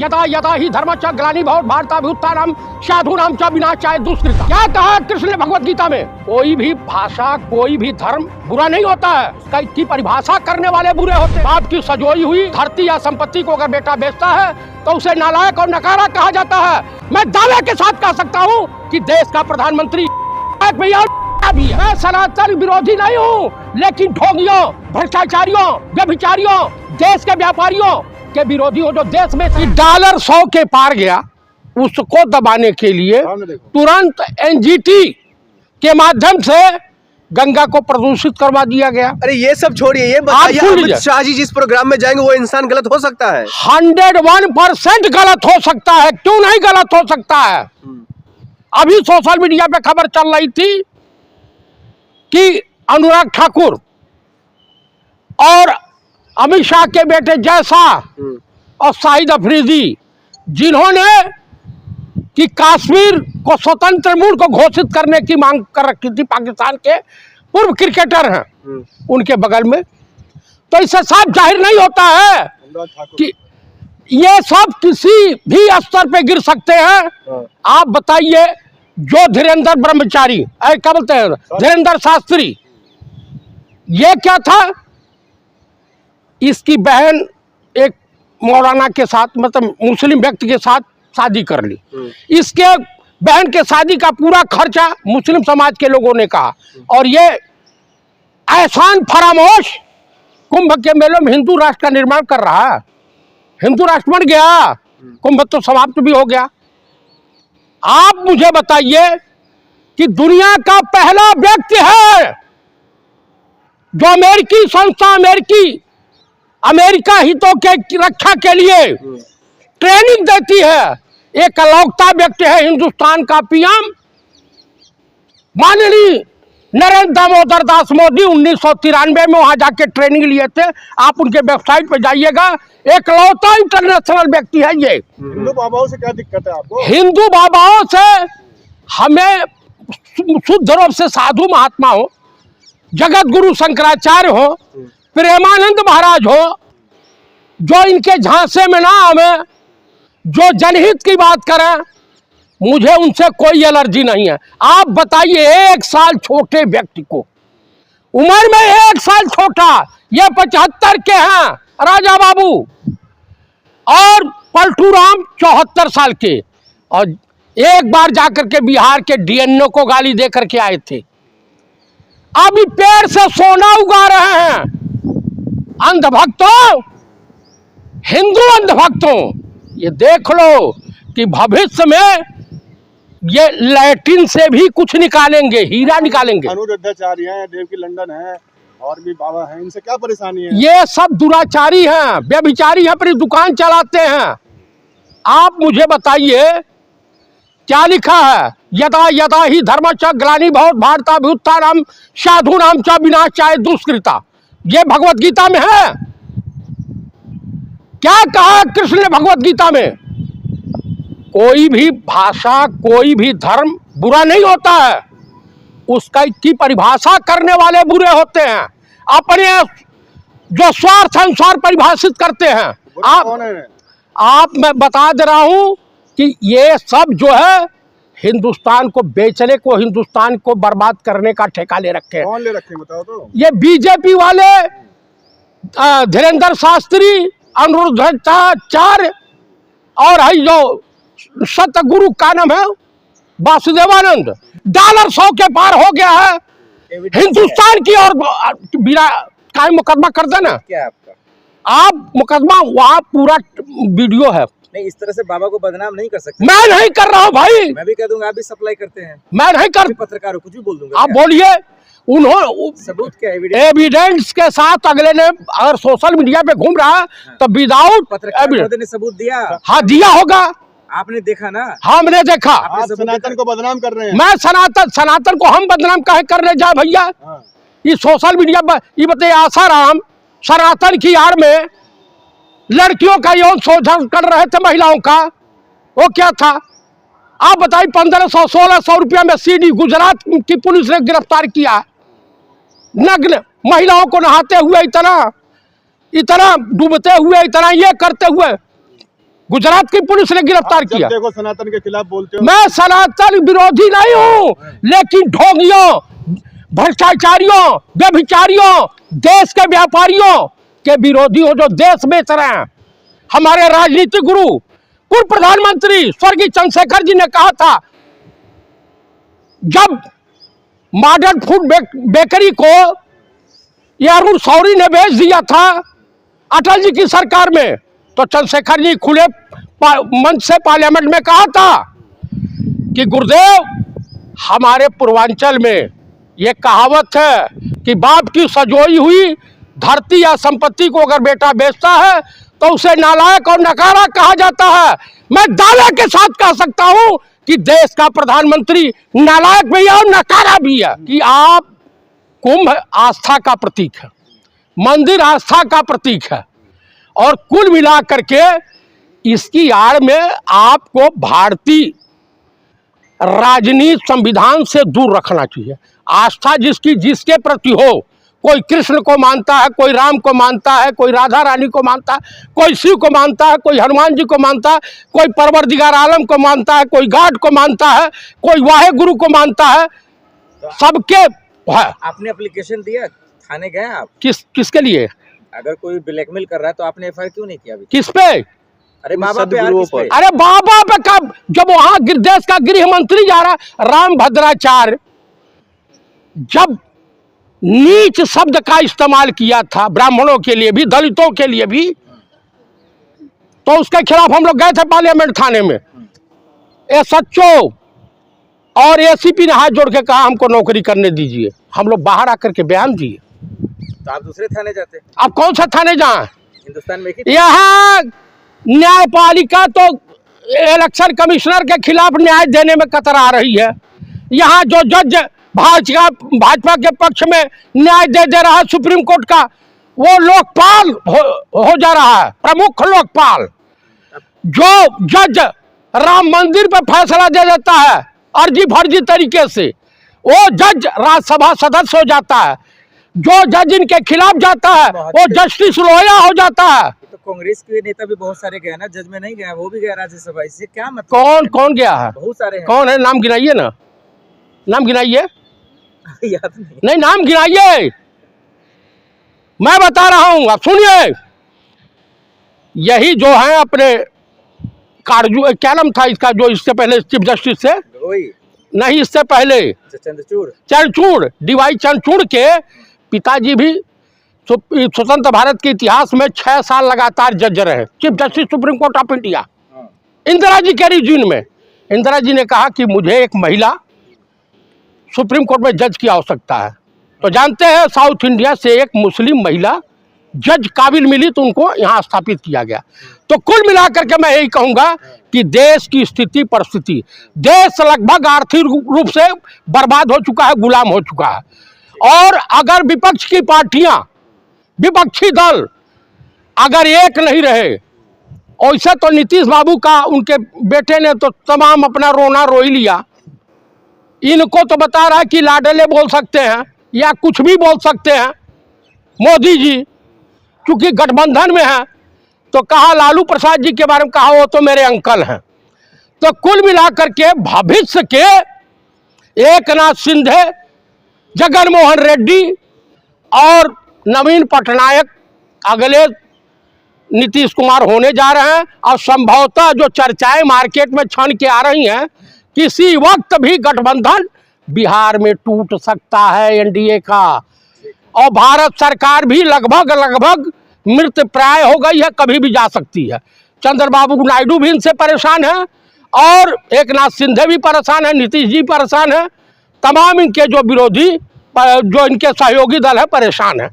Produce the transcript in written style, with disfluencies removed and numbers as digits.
यदा यदा ही धर्मश्च ग्लानिर्भवति भारताभ्युत्थानम् साधूनां च विनाशाय दुष्कृता। क्या कहा कृष्ण ने भगवत गीता में? कोई भी भाषा, कोई भी धर्म बुरा नहीं होता है, इसकी परिभाषा करने वाले बुरे होते हैं। बाप की सजोई हुई धरती या संपत्ति को अगर बेटा बेचता है तो उसे नालायक और नकारा कहा जाता है। मैं दावे के साथ कह सकता हूँ कि देश का प्रधानमंत्री भी है। मैं सनातन विरोधी नहीं हूँ, लेकिन ढोंगियों, भ्रष्टाचारियों, व्यभिचारियों, देश के व्यापारियों के विरोधी हो जो देश में डॉलर 100 के पार गया, उसको दबाने के लिए तुरंत एनजीटी के माध्यम से गंगा को प्रदूषित करवा दिया गया। अरे ये सब छोड़िए, ये बताइए अमित शाह जी जिस प्रोग्राम में जाएंगे वो इंसान गलत हो सकता है? 101% गलत हो सकता है। क्यों नहीं गलत हो सकता है? अभी सोशल मीडिया पे खबर चल रही थी कि अनुराग ठाकुर और अमित शाह के बेटे जय शाह और शाहिद अफरीदी, जिन्होंने कि कश्मीर को स्वतंत्र मूल को घोषित करने की मांग कर रखी थी, पाकिस्तान के पूर्व क्रिकेटर हैं उनके बगल में, तो इससे साफ जाहिर नहीं होता है कि ये सब किसी भी स्तर पे गिर सकते हैं। आप बताइए, जो धीरेन्द्र ब्रह्मचारी, क्या बोलते हैं, धीरेन्द्र शास्त्री, ये क्या था? इसकी बहन एक मौलाना के साथ, मतलब मुस्लिम व्यक्ति के साथ शादी कर ली। इसके बहन के शादी का पूरा खर्चा मुस्लिम समाज के लोगों ने कहा, और ये एहसान फरामोश कुंभ के मेलों में हिंदू राष्ट्र का निर्माण कर रहा है। हिंदू राष्ट्र बन गया, कुंभ तो समाप्त भी हो गया। आप मुझे बताइए कि दुनिया का पहला व्यक्ति है जो अमेरिकी संस्था, अमेरिका हितों के रक्षा के लिए ट्रेनिंग देती है, एक अलौकिक व्यक्ति है हिंदुस्तान का पीएम माननीय नरेंद्र दामोदर दास मोदी। 1993 में वहां जाके ट्रेनिंग लिए थे। आप उनके वेबसाइट पे जाइएगा, एक लौता इंटरनेशनल व्यक्ति है ये। हिंदू बाबाओं से क्या दिक्कत है आपको? हिंदू बाबाओं से हमें शुद्ध रूप से साधु महात्मा हो, जगत गुरु शंकराचार्य हो, प्रेमानंद महाराज हो, जो इनके झांसे में ना आवे, जो जनहित की बात करें, मुझे उनसे कोई एलर्जी नहीं है। आप बताइए, 1 साल छोटे व्यक्ति को, उम्र में 1 साल छोटा, ये 75 के हैं राजा बाबू, और पलटू राम 74 साल के, और एक बार जाकर के बिहार के डीएनओ को गाली दे करके आए थे। अभी पेड़ से सोना उगा रहे हैं। अंधभक्तों, हिंदू अंधभक्तों, ये देख लो कि भविष्य में ये लैट्रिन से भी कुछ निकालेंगे, हीरा निकालेंगे। अनुरुद्धाचार्य हैं, देव की लंदन है, और भी बाबा हैं, इनसे क्या परेशानी है? ये सब दुराचारी हैं, व्यभिचारी हैं, अपनी दुकान चलाते हैं। आप मुझे बताइए क्या लिखा है? यदा यदा ही धर्मश्च ग्लानिर्भवति भारताभ्युत्थानम् साधूनां च विनाशाय दुष्कृता। ये भगवत गीता में है। क्या कहा कृष्ण ने भगवत गीता में? कोई भी भाषा, कोई भी धर्म बुरा नहीं होता है, उसका की परिभाषा करने वाले बुरे होते हैं, अपने जो स्वार्थ अनुसार परिभाषित करते हैं। आप मैं बता दे रहा हूं कि ये सब जो है हिंदुस्तान को बेचने को, हिंदुस्तान को बर्बाद करने का ठेका ले रखे हैं। कौन ले रखे हैं बताओ तो? ये बीजेपी वाले, धीरेन्द्र शास्त्री, अनुरुद्धाचार्य, और है जो सतगुरु का नाम है वासुदेवानंद। डॉलर 100 के पार हो गया है हिंदुस्तान की, और बिना का मुकदमा कर देना। क्या आपका? आप मुकदमा, वहाँ पूरा वीडियो है। नहीं, इस तरह से बाबा को बदनाम नहीं कर सकते। मैं नहीं कर रहा हूँ भाई, मैं भी कह दूंगा आप भी सप्लाई करते हैं। मैं नहीं कर, पत्रकार हो, कुछ भी बोल दूंगा। आप बोलिए। उन्होंने सबूत क्या? एविडेंस के साथ अगले ने अगर सोशल मीडिया पे घूम रहा है तो विदाउट पत्रकार ने सबूत दिया। हाँ, दिया होगा, आपने देखा ना? हमने देखा। आप सनातन को बदनाम कर रहे हैं। मैं सनातन को हम बदनाम कहे करने जाए भैया? ये सोशल मीडिया पर ये बताइए, आसाराम सनातन की आड़ में लड़कियों का यौन शोषण कर रहे थे, महिलाओं का, वो क्या था? आप बताइए, 1500-1600 रुपया में सीडी गुजरात की पुलिस ने गिरफ्तार किया। नग्न महिलाओं को नहाते हुए, इतना डूबते हुए, इतना ये करते हुए गुजरात की पुलिस ने गिरफ्तार जब किया। देखो सनातन के खिलाफ बोलते हो। मैं सनातन विरोधी नहीं हूं, लेकिन ढोंगियों, भ्रष्टाचारियों, व्यभिचारियों, देश के व्यापारियों के विरोधी हो जो देश बेच रहे हैं। हमारे राजनीतिक गुरु पूर्व प्रधानमंत्री स्वर्गीय चंद्रशेखर जी ने कहा था, जब मॉडर्न फूड बेकरी को अरुण शौरी ने बेच दिया था अटल जी की सरकार में, तो चंद्रशेखर जी खुले मंच से पार्लियामेंट में कहा था कि गुरुदेव, हमारे पूर्वांचल में ये कहावत है कि बाप की सजोई हुई धरती या संपत्ति को अगर बेटा बेचता है तो उसे नालायक और नकारा कहा जाता है। मैं दावे के साथ कह सकता हूं कि देश का प्रधानमंत्री नालायक भी है और नकारा भी है। कि आप कुंभ आस्था का प्रतीक है, मंदिर आस्था का प्रतीक है, और कुल मिलाकर के इसकी आड़ में आपको भारतीय राजनीति संविधान से दूर रखना चाहिए। आस्था जिसकी जिसके प्रति हो, कोई कृष्ण को मानता है, कोई राम को मानता है, कोई राधा रानी को मानता है, कोई शिव को मानता है, कोई हनुमान जी को मानता है, कोई परवरदिगार आलम को मानता है, कोई गॉड को मानता है, कोई वाहे गुरु को मानता है, सबके है। आपने एप्लीकेशन दिया, थाने गए आप? किसके लिए? अगर कोई ब्लैकमेल कर रहा है तो आपने एफआईआर क्यों नहीं किया अभी? किस पे? अरे बाबा पे यार, किस पे? अरे बाबा पे कब? जब वहां देश का गृह मंत्री जा रहा, राम भद्राचार्य जब नीच शब्द का इस्तेमाल किया था ब्राह्मणों के लिए भी, दलितों के लिए भी, तो उसके खिलाफ हम लोग गए थे पार्लियामेंट थाने में। एसएचओ और एसीपी ने हाथ जोड़ के कहा हमको नौकरी करने दीजिए। हम लोग बाहर आकर के बयान दिए। तो आप दूसरे थाने जाते? आप कौन सा थाने जाएं? हिंदुस्तान में ही यहाँ न्यायपालिका तो इलेक्शन कमिश्नर के खिलाफ न्याय देने में कतरा रही है। यहाँ जो जज भाजपा के पक्ष में न्याय दे रहा है सुप्रीम कोर्ट का, वो लोकपाल हो जा रहा है, प्रमुख लोकपाल। जो जज राम मंदिर पर फैसला दे देता है अर्जी फर्जी तरीके से, वो जज राज्यसभा सदस्य हो जाता है। जो जज इनके खिलाफ जाता है वो जस्टिस लोया हो जाता है। तो कांग्रेस के नेता भी बहुत सारे गए ना, जज में नहीं गया, वो भी गया राज्यसभा। इससे क्या मतलब? कौन कौन गया है? बहुत सारे हैं। कौन है? नाम गिनाइए ना, नाम गिनाइए। याद नहीं, नाम गिनाइए, मैं बता रहा हूं, आप सुनिए। यही जो है अपने कारजू, क्या नाम था इसका जो इससे पहले चीफ जस्टिस से, नहीं इससे पहले चंद्रचूड़, डीवाई चंद्रचूड़ के पिताजी भी स्वतंत्र भारत के इतिहास में 6 साल लगातार जज रहे, chief justice supreme court of India. Indira ji के रिजीम में इंदिरा जी ने कहा कि मुझे एक महिला सुप्रीम कोर्ट में जज की आवश्यकता है। तो जानते हैं साउथ इंडिया से एक मुस्लिम महिला जज काबिल मिली तो उनको यहाँ स्थापित किया गया। तो कुल मिलाकर के मैं यही कहूँगा कि देश की स्थिति परिस्थिति, देश लगभग आर्थिक रूप से बर्बाद हो चुका है, गुलाम हो चुका है। और अगर विपक्ष की पार्टियां, विपक्षी दल अगर एक नहीं रहे, वैसे तो नीतीश बाबू का उनके बेटे ने तो तमाम अपना रोना रो ही लिया। इनको तो बता रहा है कि लाडले बोल सकते हैं या कुछ भी बोल सकते हैं। मोदी जी क्योंकि गठबंधन में है तो कहा, लालू प्रसाद जी के बारे में कहा वो तो मेरे अंकल हैं। तो कुल मिलाकर के भविष्य के एकनाथ शिंदे, जगन मोहन रेड्डी और नवीन पटनायक अगले नीतीश कुमार होने जा रहे हैं। और संभवतः जो चर्चाएं मार्केट में छन के आ रही हैं, किसी वक्त भी गठबंधन बिहार में टूट सकता है एनडीए का, और भारत सरकार भी लगभग मृत प्राय हो गई है, कभी भी जा सकती है। चंद्रबाबू नायडू भी इनसे परेशान है और एकनाथ शिंदे भी परेशान है, नीतीश जी परेशान है, तमाम इनके जो विरोधी, जो इनके सहयोगी दल है परेशान है।